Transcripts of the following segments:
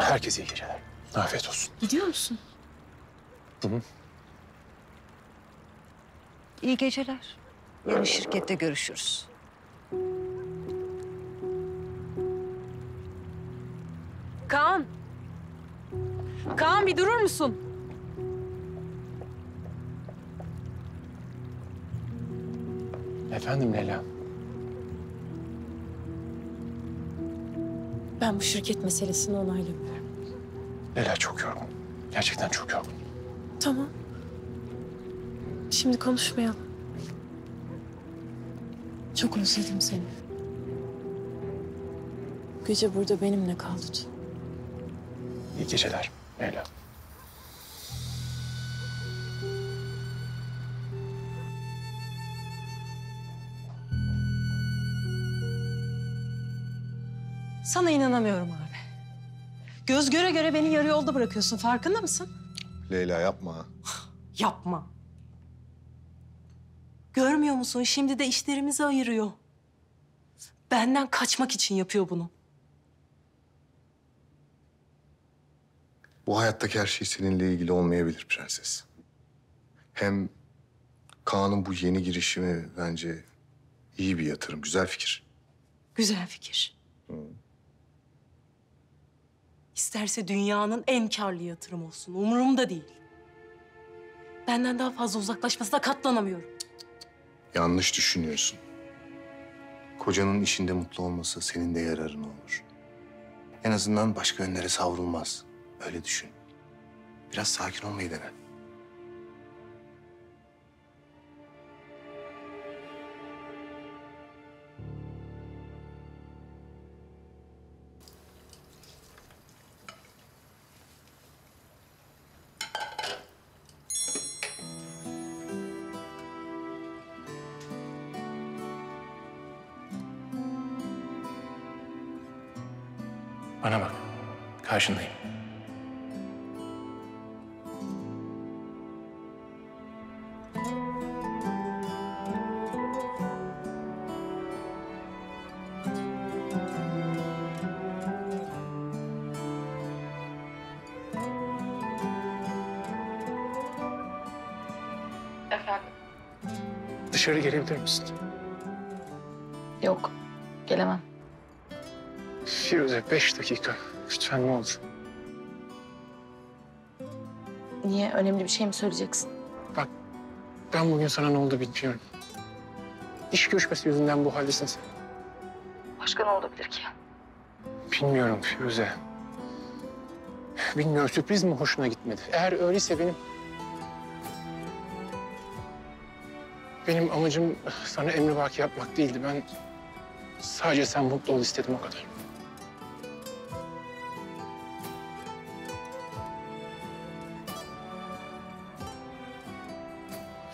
Herkese iyi geceler. Afiyet olsun. Gidiyor musun? Hı hı. İyi geceler. Yarın şirkette görüşürüz. Kaan. Kaan bir durur musun? Efendim Leyla. Ben bu şirket meselesini onaylamıyorum. Leyla çok yorgun. Gerçekten çok yorgun. Tamam. Şimdi konuşmayalım. Çok özledim seni. Bu gece burada benimle kal lütfen. İyi geceler Leyla. Sana inanamıyorum abi. Göz göre göre beni yarı yolda bırakıyorsun. Farkında mısın? Leyla yapma. Yapma. Görmüyor musun? Şimdi de işlerimizi ayırıyor. Benden kaçmak için yapıyor bunu. Bu hayattaki her şey seninle ilgili olmayabilir prenses. Hem Kaan'ın bu yeni girişimi bence iyi bir yatırım, güzel fikir. Güzel fikir. İsterse dünyanın en karlı yatırım olsun. Umurumda değil. Benden daha fazla uzaklaşmasına katlanamıyorum. Yanlış düşünüyorsun. Kocanın işinde mutlu olması senin de yararına olur. En azından başka yönlere savrulmaz. Öyle düşün. Biraz sakin olmayı dene. Bana bak. Karşındayım. Efendim? Dışarı gelebilir misin? Yok, gelemem. Firuze 5 dakika. Lütfen ne olur. Niye? Önemli bir şey mi söyleyeceksin? Bak ben bugün sana ne oldu bilmiyorum. İş görüşmesi yüzünden bu haldesin sen. Başka ne olabilir ki? Bilmiyorum Firuze. Bilmiyorum sürpriz mi hoşuna gitmedi? Eğer öyleyse benim amacım sana emrivaki yapmak değildi. Ben sadece sen mutlu ol istedim o kadar.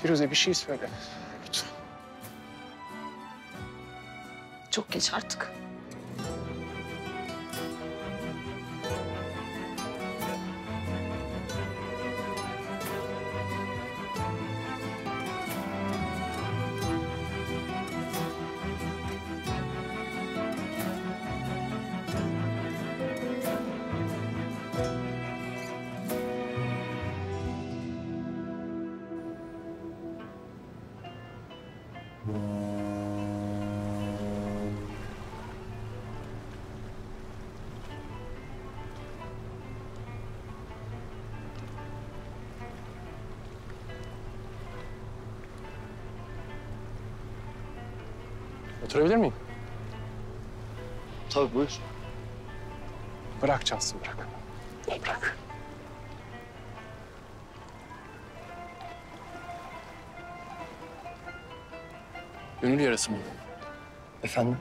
Firuze bir şey söyle. Lütfen. Çok geç artık. Oturabilir miyim? Tabii buyur. Bırak çalsın bırak. Bırak. Gönül yarası mı? Efendim?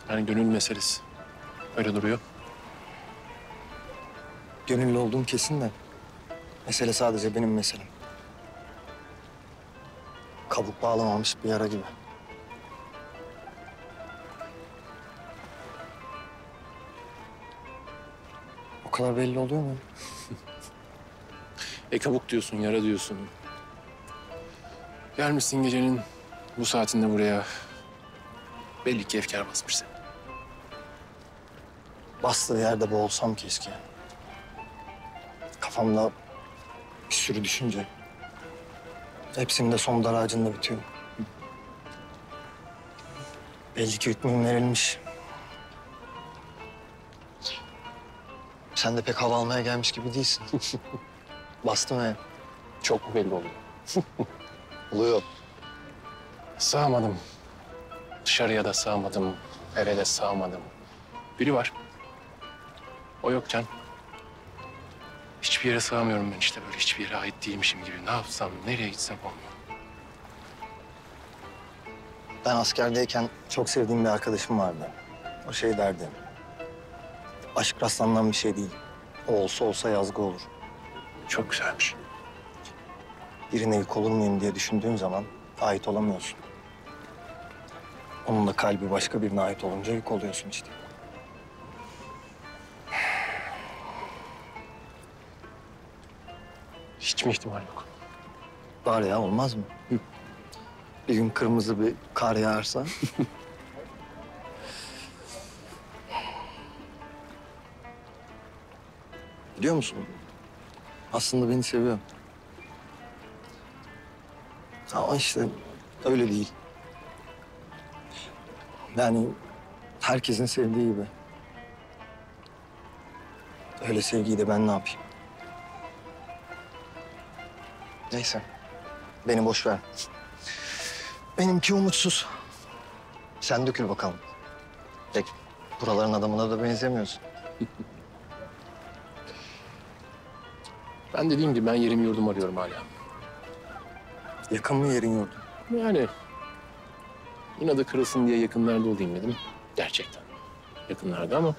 Yani gönül meselesi. Öyle duruyor. Gönüllü olduğum kesin de. Mesele sadece benim meselem. Kabuk bağlamamış bir yara gibi. O kadar belli oluyor mu? Kabuk diyorsun, yara diyorsun. Gelmişsin gecenin bu saatinde buraya. Belli ki efkar basmış seni. Bastığı yerde boğulsam keşke. Kafamda bir sürü düşünce. Hepsinin de son dar ağacında bitiyor. Belli ki hükmüm verilmiş. Sen de pek hava almaya gelmiş gibi değilsin. Bastım he. Çok mu belli oluyor? Oluyor. Sığamadım. Dışarıya da sığamadım, eve de sığamadım. Biri var. O yokken hiçbir yere sığamıyorum ben işte böyle hiçbir yere ait değilmişim gibi. Ne yapsam, nereye gitsem olmuyor. Ben askerdeyken çok sevdiğim bir arkadaşım vardı. O şey derdi. Aşk rastlanan bir şey değil. O olsa olsa yazgı olur. Çok güzelmiş. Birine yük olur muyum diye düşündüğün zaman ait olamıyorsun. Onun da kalbi başka birine ait olunca yük oluyorsun işte. Hiç mi ihtimal yok? Var ya, olmaz mı? Bir gün kırmızı bir kar yağarsa. Biliyor musun? Aslında beni seviyor. Ama işte öyle değil. Yani herkesin sevdiği gibi. Öyle sevgiyi de ben ne yapayım? Neyse. Beni boş ver. Benimki umutsuz. Sen dökül bakalım. Pek buraların adamına da benzemiyorsun. Ben dediğim gibi ben yerimi yurdumu arıyorum hala. Yakın mı yerin yurdun? Yani inadı kırılsın diye yakınlarda olayım dedim. Gerçekten yakınlarda ama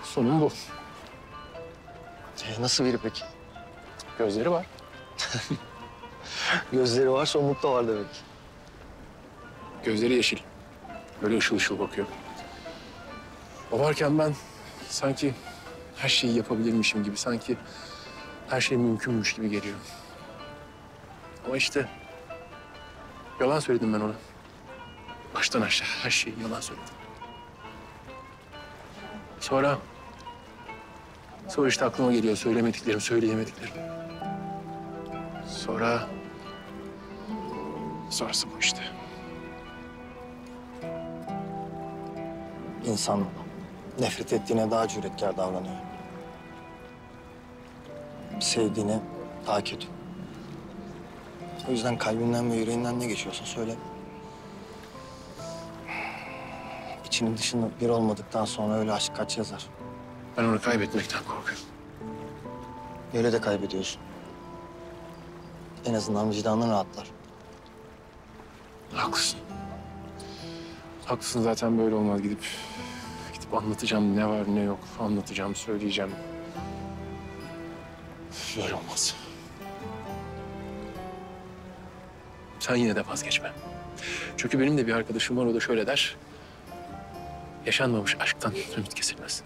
sonum bu. Nasıl biri peki? Gözleri var. Gözleri varsa umut da var demek. Gözleri yeşil. Böyle ışıl ışıl bakıyor. O varken ben sanki her şeyi yapabilirmişim gibi, sanki her şey mümkünmüş gibi geliyor. Ama işte yalan söyledim ben ona. Baştan aşağı her şeyi yalan söyledim. Sonra işte aklıma geliyor söylemediklerim, söyleyemediklerim. Sonrası bu işte. İnsan nefret ettiğine daha cüretkar davranıyor. Sevdiğine daha kötü. O yüzden kalbinden ve yüreğinden ne geçiyorsa söyle. İçinin dışında bir olmadıktan sonra öyle aşk kaç yazar. Ben onu kaybetmekten korkuyorum. Öyle de kaybediyorsun. En azından vicdanın rahatlar. Haklısın. Haklısın zaten böyle olmaz. Gidip anlatacağım ne var ne yok. Anlatacağım, söyleyeceğim. Böyle olmaz. Sen yine de vazgeçme. Çünkü benim de bir arkadaşım var, o da şöyle der. Yaşanmamış aşktan ümit kesilmez.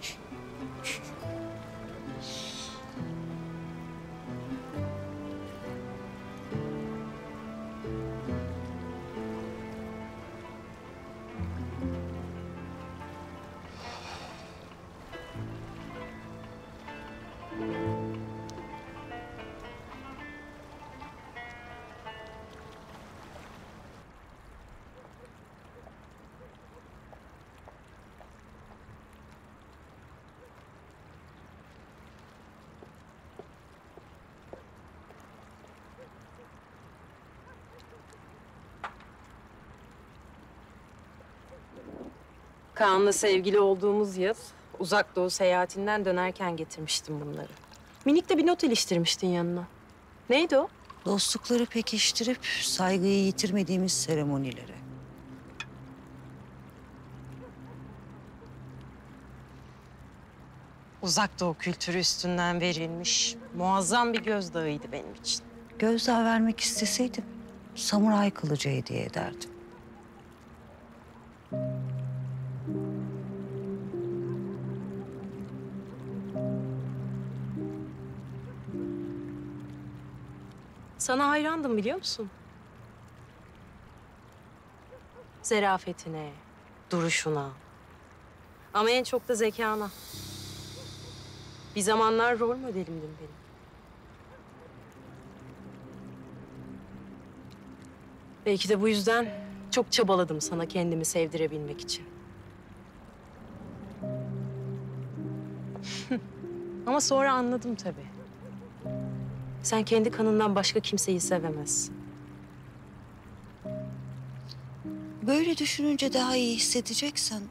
Kaan'la sevgili olduğumuz yıl uzak doğu seyahatinden dönerken getirmiştim bunları. Minik de bir not iliştirmiştin yanına. Neydi o? Dostlukları pekiştirip saygıyı yitirmediğimiz seremonilere. Uzak doğu kültürü üstünden verilmiş muazzam bir gözdağıydı benim için. Gözdağı vermek isteseydim samuray kılıcı hediye ederdim. Sana hayrandım biliyor musun? Zerafetine, duruşuna ama en çok da zekana. Bir zamanlar rol modelimdin benim. Belki de bu yüzden çok çabaladım sana kendimi sevdirebilmek için. Ama sonra anladım tabii. Sen kendi kanından başka kimseyi sevemezsin. Böyle düşününce daha iyi hissedeceksen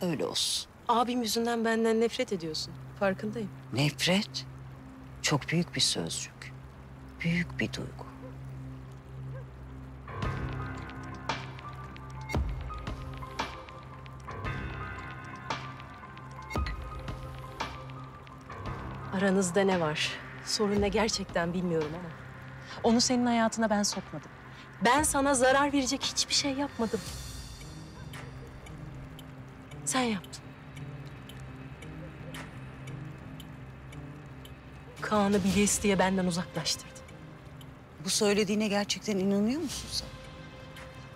öyle olsun. Abim yüzünden benden nefret ediyorsun. Farkındayım. Nefret çok büyük bir sözcük. Büyük bir duygu. Aranızda ne var? Sorun ne gerçekten bilmiyorum ama. Onu senin hayatına ben sokmadım. Ben sana zarar verecek hiçbir şey yapmadım. Sen yaptın. Kaan'ı bile isteye benden uzaklaştırdın. Bu söylediğine gerçekten inanıyor musun sen?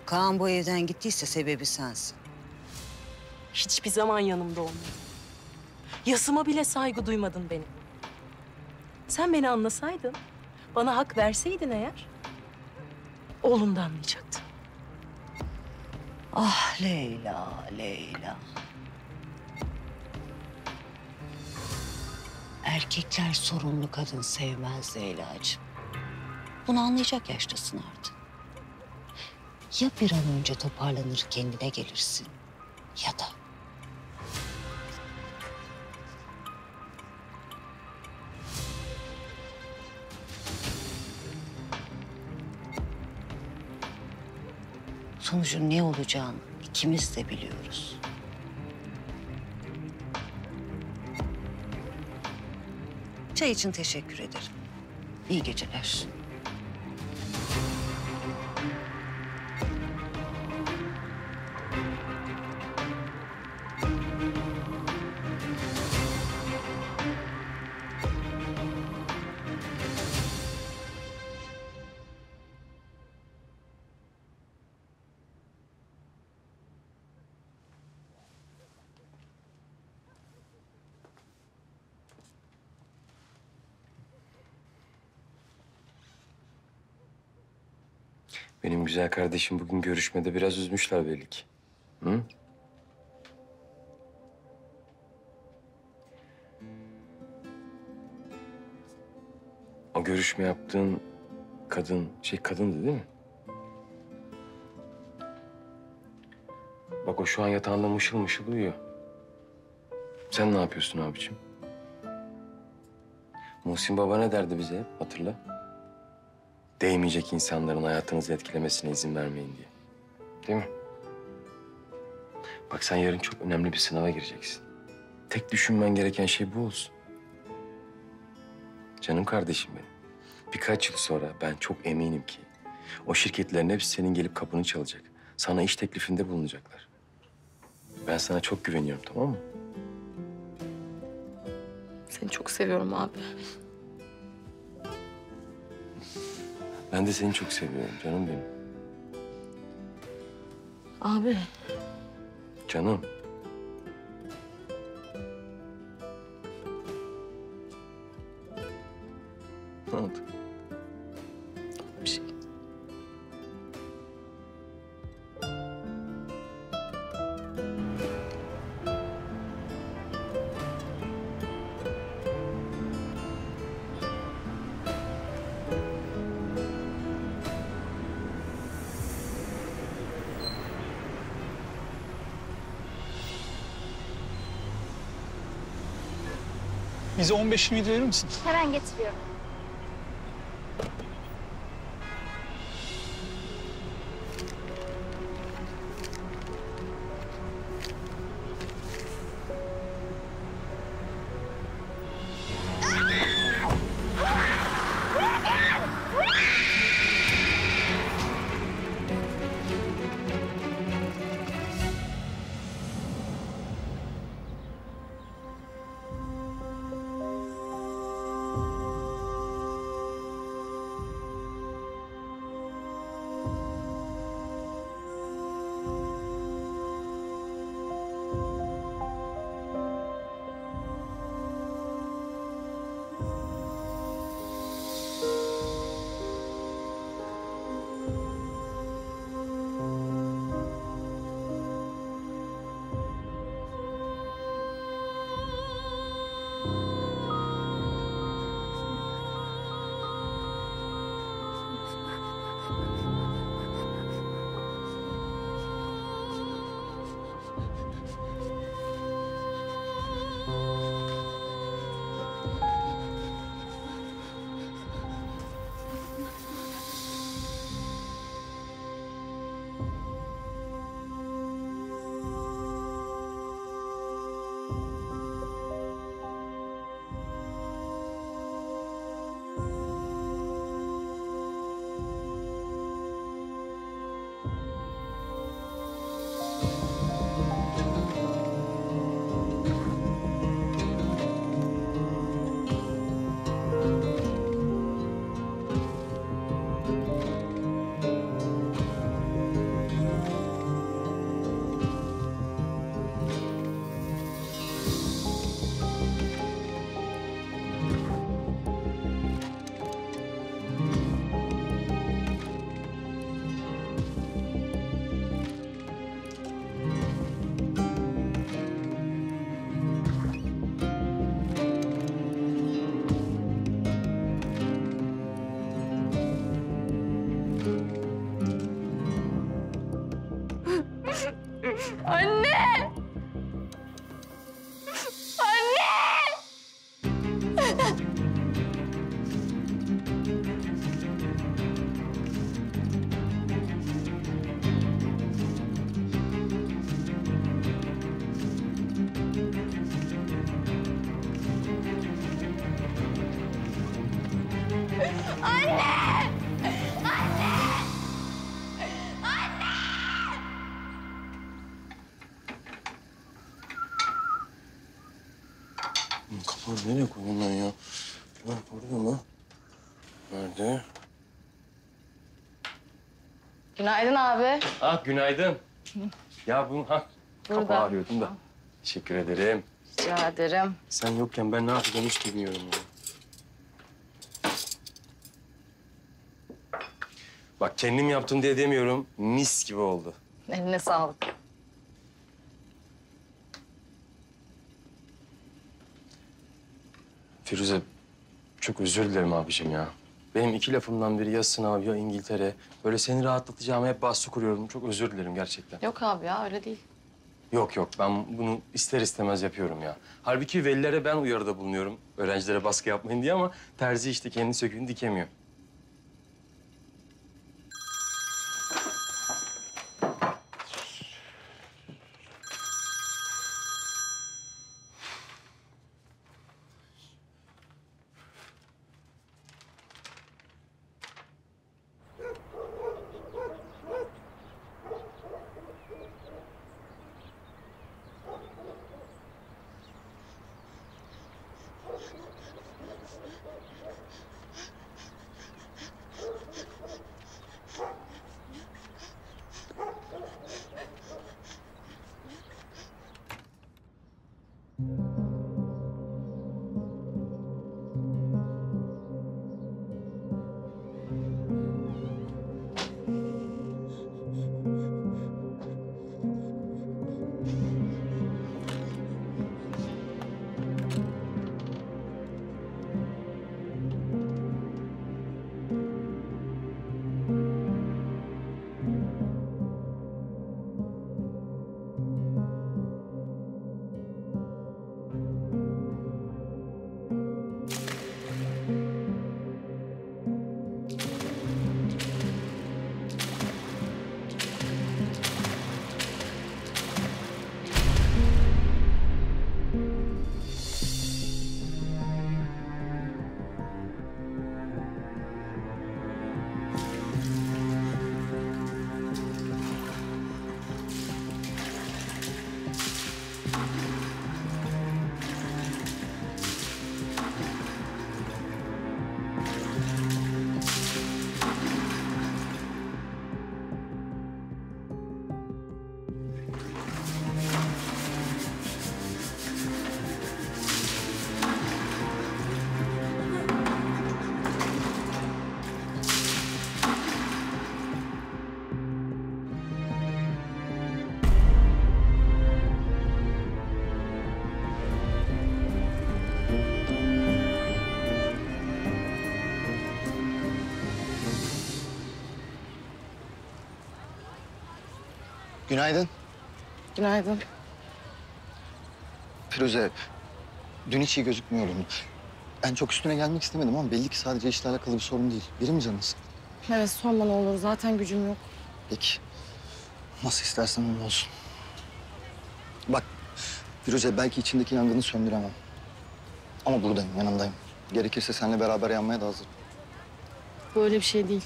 Kaan bu evden gittiyse sebebi sensin. Hiçbir zaman yanımda olmadın. Yasıma bile saygı duymadın benim. Sen beni anlasaydın, bana hak verseydin eğer, oğlum da anlayacaktı. Ah Leyla, Leyla. Erkekler sorunlu kadın sevmez Leyla'cığım. Bunu anlayacak yaştasın artık. Ya bir an önce toparlanır kendine gelirsin ya da... Sonucun ne olacağını ikimiz de biliyoruz. Çay için teşekkür ederim. İyi geceler. Benim güzel kardeşim bugün görüşmede biraz üzmüşler belli ki. Hı? O görüşme yaptığın kadın, kadındı değil mi? Bak o şu an yatağında mışıl mışıl uyuyor. Sen ne yapıyorsun abiciğim? Muhsin Baba ne derdi bize hep, hatırla. Değmeyecek insanların hayatınızı etkilemesine izin vermeyin diye. Değil mi? Bak sen yarın çok önemli bir sınava gireceksin. Tek düşünmen gereken şey bu olsun. Canım kardeşim benim. Birkaç yıl sonra ben çok eminim ki o şirketlerin hepsi senin gelip kapını çalacak. Sana iş teklifinde bulunacaklar. Ben sana çok güveniyorum, tamam mı? Seni çok seviyorum abi. Ben de seni çok seviyorum canım benim. Abi. Canım. Ne oldu? Bir şey. Bize 15-20 verir misin? Hemen getiriyorum. Anne! Kapağı nereye koydum ben ya? Ha, burada mı? Nerede? Günaydın abi. Ah günaydın. Ya bunu Burada. kapağı arıyordum da. Teşekkür ederim. Rica ederim. Sen yokken ben ne yapacağım hiç bilmiyorum ya. Bak kendim yaptım diye demiyorum. Mis gibi oldu. Eline sağlık. Firuze çok özür dilerim abicim ya. Benim iki lafımdan biri ya sınav ya İngiltere. Böyle seni rahatlatacağıma hep baskı kuruyorum. Çok özür dilerim gerçekten. Yok abi ya öyle değil. Yok yok ben bunu ister istemez yapıyorum ya. Halbuki velilere ben uyarıda bulunuyorum. Öğrencilere baskı yapmayın diye ama terzi işte kendi söküğünü dikemiyor. Günaydın. Günaydın. Firuze, dün hiç iyi gözükmüyordun. Ben çok üstüne gelmek istemedim ama belli ki sadece işle alakalı bir sorun değil. Biri mi canın sıkkın? Evet sorma ne olur zaten gücüm yok. Peki. Nasıl istersen öyle olsun. Bak Firuze, belki içindeki yangını söndüremem. Ama buradayım, yanındayım. Gerekirse seninle beraber yanmaya da hazırım. Böyle bir şey değil.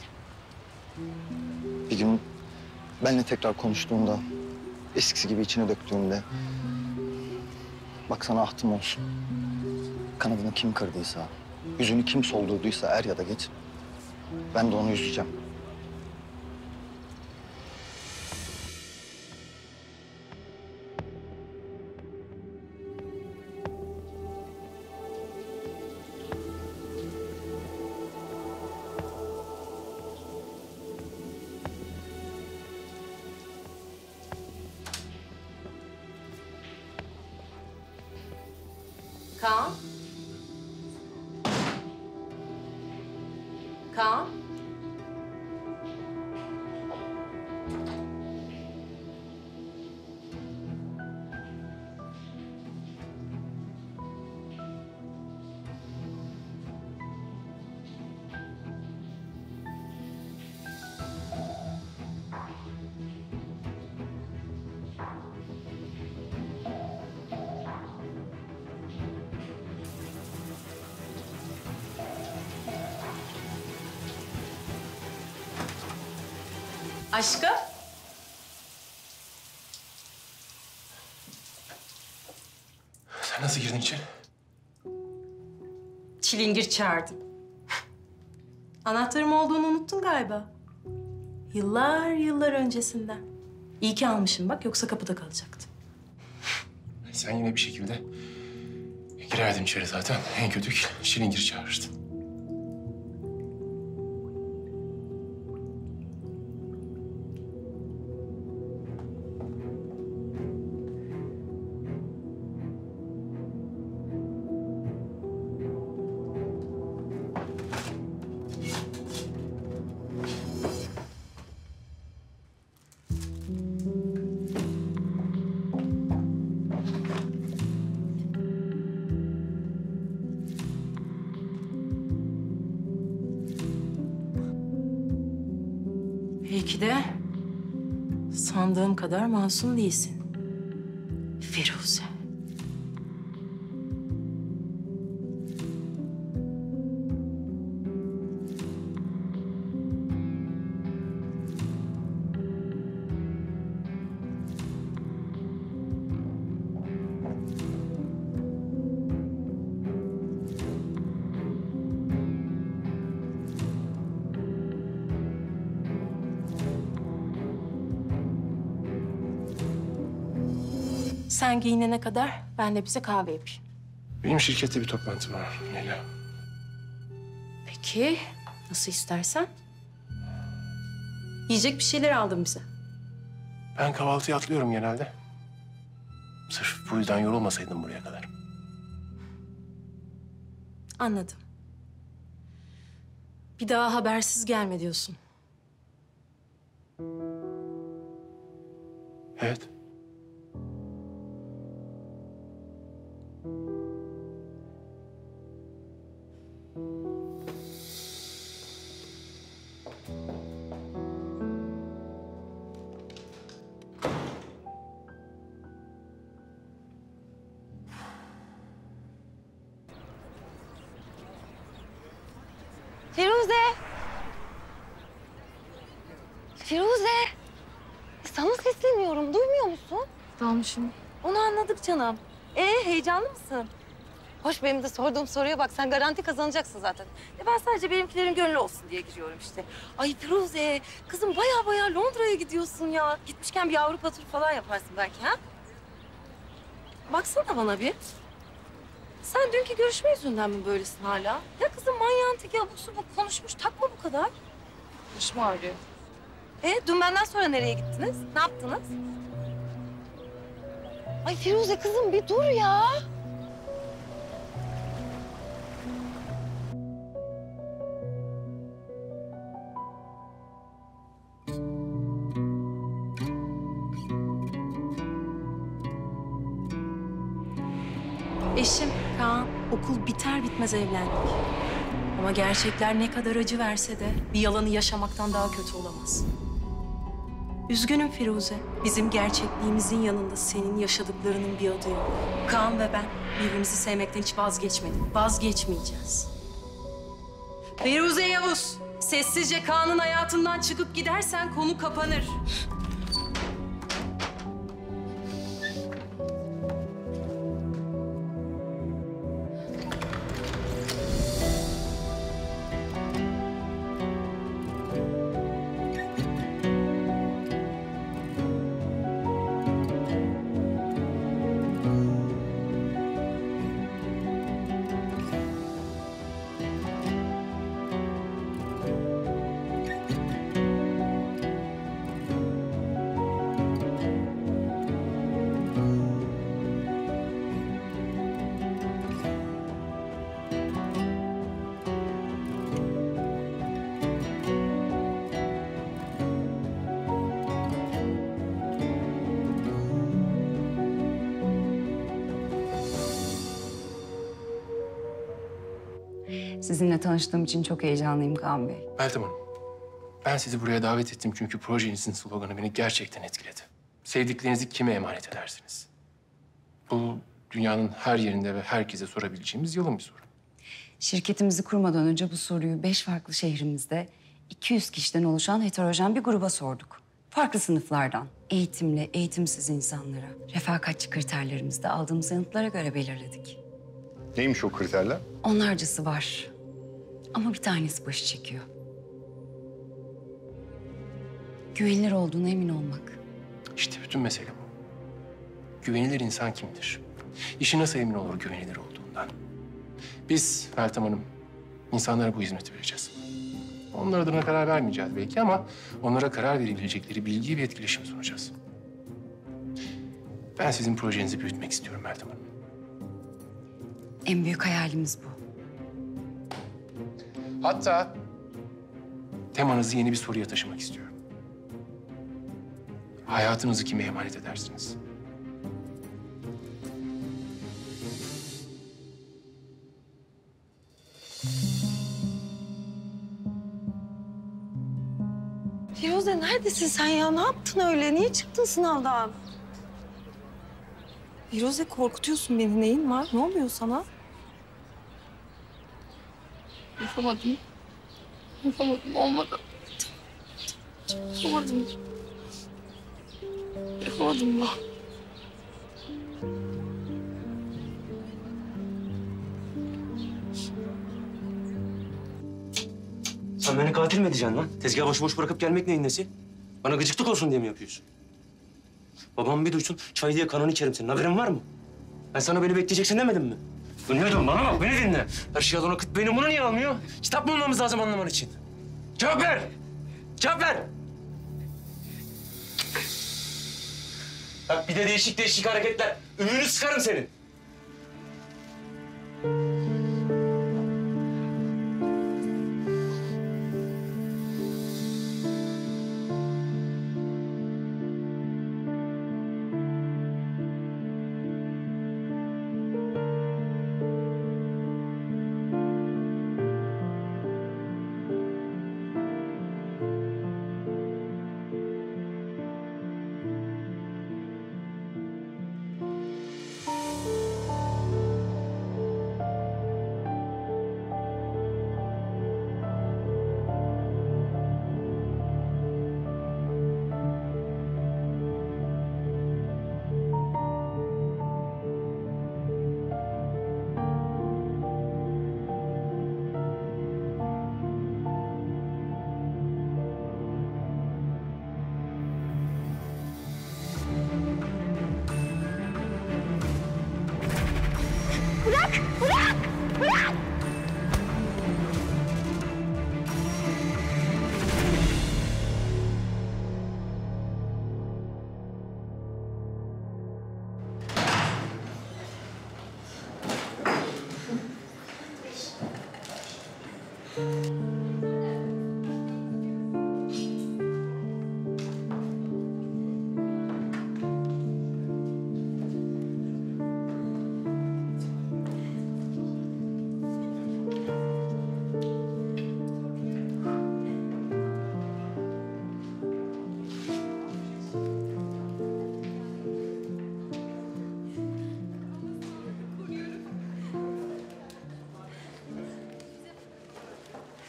Bir gün benimle tekrar konuştuğunda, eskisi gibi içine döktüğünde... Bak sana ahtım olsun. Kanadını kim kırdıysa, yüzünü kim soldurduysa er ya da geç... ben de onu üzeceğim. Kaan? Kaan? Aşkım. Sen nasıl girdin içeri? Çilingir çağırdım. Anahtarım olduğunu unuttun galiba. Yıllar öncesinden. İyi ki almışım bak, yoksa kapıda kalacaktı. Sen yine bir şekilde girerdin içeri zaten. En kötü şilingir çağırırdın. Belki de sandığım kadar masum değilsin. Firuze. Sen giyinene kadar ben de bize kahve yapayım. Benim şirkette bir toplantım var Leyla. Peki, nasıl istersen. Yiyecek bir şeyler aldım bize. Ben kahvaltıya atlıyorum genelde. Sırf bu yüzden yorulmasaydım buraya kadar. Anladım. Bir daha habersiz gelme diyorsun. Evet. Firuze! Firuze! Sana sesleniyorum, duymuyor musun? Dalmışım. Onu anladık canım. Heyecanlı mısın? Hoş, benim de sorduğum soruya bak. Sen garanti kazanacaksın zaten. Ben sadece benimkilerin gönlü olsun diye giriyorum işte. Ay Firuze, kızım baya Londra'ya gidiyorsun ya. Gitmişken bir Avrupa turu falan yaparsın belki ha? Baksana bana bir. Sen dünkü görüşme yüzünden mi böylesin hala? Ya kızım manyağın teki abuk subuk konuşmuş. Takma bu kadar. Başım ağrıyor. Dün benden sonra nereye gittiniz? Ne yaptınız? Ay Firuze kızım bir dur ya. Eşim Kaan, okul biter bitmez evlendik. Ama gerçekler ne kadar acı verse de bir yalanı yaşamaktan daha kötü olamaz. Üzgünüm Firuze. Bizim gerçekliğimizin yanında senin yaşadıklarının bir adı yok. Kaan ve ben birbirimizi sevmekten hiç vazgeçmedik. Vazgeçmeyeceğiz. Firuze Yavuz, sessizce Kaan'ın hayatından çıkıp gidersen konu kapanır. Sizinle tanıştığım için çok heyecanlıyım Kaan Bey. Meltem Hanım, ben sizi buraya davet ettim çünkü projenizin sloganı beni gerçekten etkiledi. Sevdiklerinizi kime emanet edersiniz? Bu dünyanın her yerinde ve herkese sorabileceğimiz yalın bir soru. Şirketimizi kurmadan önce bu soruyu 5 farklı şehrimizde 200 kişiden oluşan heterojen bir gruba sorduk. Farklı sınıflardan, eğitimli, eğitimsiz insanlara, refakatçi kriterlerimizde aldığımız yanıtlara göre belirledik. Neymiş o kriterler? Onlarcası var. Ama bir tanesi başı çekiyor. Güvenilir olduğuna emin olmak. İşte bütün mesele bu. Güvenilir insan kimdir? İşi nasıl emin olur güvenilir olduğundan? Biz Meltem Hanım, insanlara bu hizmeti vereceğiz. Onlar adına karar vermeyeceğiz belki ama onlara karar verebilecekleri bilgi ve etkileşim sunacağız. Ben sizin projenizi büyütmek istiyorum Meltem Hanım. En büyük hayalimiz bu. Hatta temanızı yeni bir soruya taşımak istiyorum. Hayatınızı kime emanet edersiniz? Firuze neredesin sen ya? Ne yaptın öyle? Niye çıktın sınavdan? Firuze korkutuyorsun beni. Neyin var? Ne oluyor sana? Yapamadım. Yapamadım. Olmadı. Yapamadım. Yapamadım ben. Sen beni katil mi edeceksin lan? Tezgahı boş bırakıp gelmek neyin nesi? Bana gıcıklık olsun diye mi yapıyorsun? Babam bir duysun, çay diye kanını içerim senin. Haberin var mı? Ben sana beni bekleyeceksin demedim mi? Dinle bana bak, beni dinle. Her şey yalan akıt. Benim bunu niye almıyor? Kitap mı bulmamız lazım anlaman için? Cevap ver! Cevap ver! Bak bir de değişik hareketler. Ümüğünü sıkarım senin.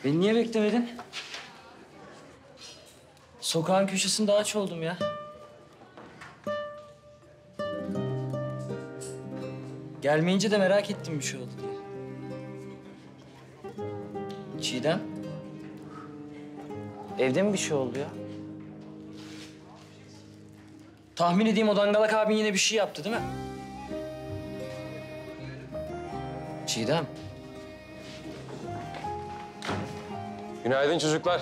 Beni niye beklemedin? Sokağın köşesinde aç oldum ya. Gelmeyince de merak ettim bir şey oldu diye. Çiğdem. Evde mi bir şey oldu ya? Tahmin edeyim o dangalak abin yine bir şey yaptı değil mi? Çiğdem. Günaydın çocuklar.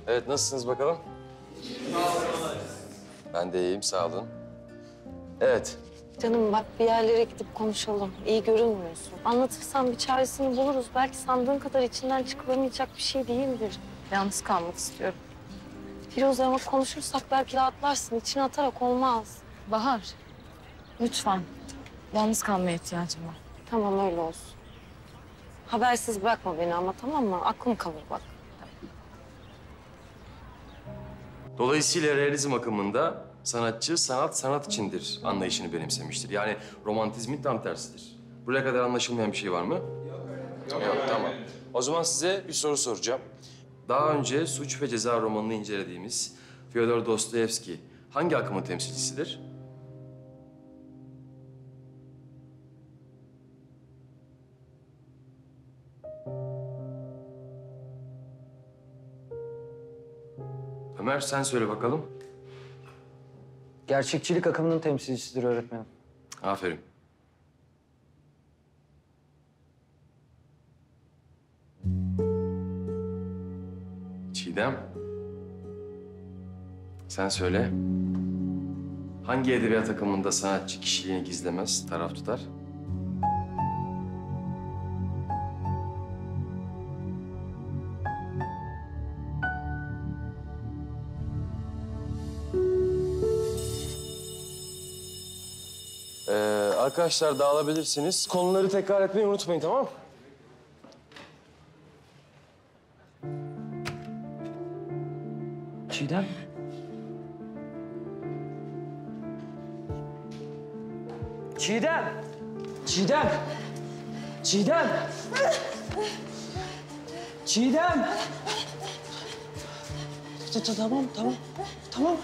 Evet, nasılsınız bakalım? Ben de iyiyim, sağ olun. Evet, Canım bak bir yerlere gidip konuşalım. İyi görünmüyorsun. Anlatırsan bir çaresini buluruz. Belki sandığın kadar içinden çıkılamayacak bir şey değildir. Yalnız kalmak istiyorum. Firuze ama konuşursak belki rahatlarsın. İçine atarak olmaz. Bahar, lütfen. Yalnız kalmaya ihtiyacım var. Tamam öyle olsun. Habersiz bırakma beni ama tamam mı? Aklım kalır bak. dolayısıyla realizm akımında sanatçı sanat içindir anlayışını benimsemiştir. Yani romantizmin tam tersidir. Buraya kadar anlaşılmayan bir şey var mı? Yok, tamam. O zaman size bir soru soracağım. Daha önce Suç ve Ceza romanını incelediğimiz Fyodor Dostoyevski hangi akımın temsilcisidir? Ömer, sen söyle bakalım. Gerçekçilik akımının temsilcisidir öğretmenim. Aferin. Çiğdem. Sen söyle. Hangi edebiyat akımında sanatçı kişiliğini gizlemez, taraf tutar? Arkadaşlar dağılabilirsiniz. Konuları tekrar etmeyi unutmayın, tamam mı? Çiğdem. Çiğdem. Çiğdem. Çiğdem. Çiğdem. Tamam, tamam. Tamam.